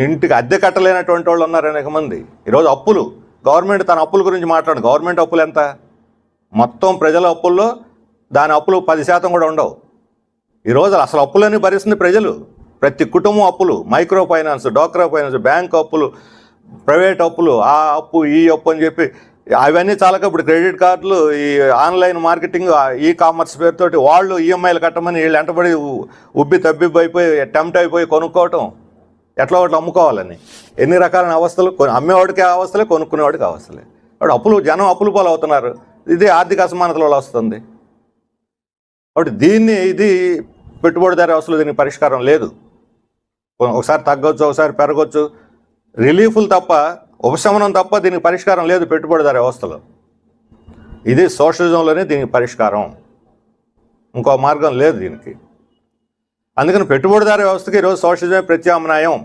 ఇంటికి అద్దె కట్టలేనటువంటి వాళ్ళు ఉన్నారు అనేక మంది. ఈరోజు అప్పులు, గవర్నమెంట్ తన అప్పుల గురించి మాట్లాడు. గవర్నమెంట్ అప్పులు ఎంత? మొత్తం ప్రజల అప్పుల్లో దాని అప్పులు 10% కూడా ఉండవు. ఈరోజు అసలు అప్పులన్నీ భరిస్తుంది ప్రజలు. ప్రతి కుటుంబం అప్పులు, మైక్రో ఫైనాన్స్, డోక్రా ఫైనాన్స్, బ్యాంక్ అప్పులు, ప్రైవేట్ అప్పులు, ఆ అప్పు ఈ అప్పు అని చెప్పి అవన్నీ చాలక ఇప్పుడు క్రెడిట్ కార్డులు, ఈ ఆన్లైన్ మార్కెటింగ్, ఈ కామర్స్ పేరుతోటి వాళ్ళు ఈఎంఐలు కట్టమని వీళ్ళు వెంటబడి ఉబ్బి తబ్బిబ్బి అయిపోయి టెంప్ట్ అయిపోయి కొనుక్కోవటం, ఎట్లా ఒకటి అమ్ముకోవాలని ఎన్ని రకాలైన అవస్థలు. అమ్మేవాడికి అవస్థలే, కొనుక్కునేవాడికి అవస్థలే. వాడు అప్పులు, జనం అప్పులు పాలు అవుతున్నారు. ఇది ఆర్థిక అసమానతలో వస్తుంది. కాబట్టి ఇది పెట్టుబడిదారీ వ్యవస్థలో దీనికి పరిష్కారం లేదు. ఒకసారి తగ్గొచ్చు, ఒకసారి పెరగొచ్చు, రిలీఫ్లు తప్ప, ఉపశమనం తప్ప దీనికి పరిష్కారం లేదు పెట్టుబడిదారీ వ్యవస్థలో. ఇది సోషలిజంలోనే దీనికి పరిష్కారం, ఇంకో మార్గం లేదు దీనికి. అందుకని పెట్టుబడిదారీ వ్యవస్థకి ఈరోజు సోషలిజమే ప్రత్యామ్నాయం.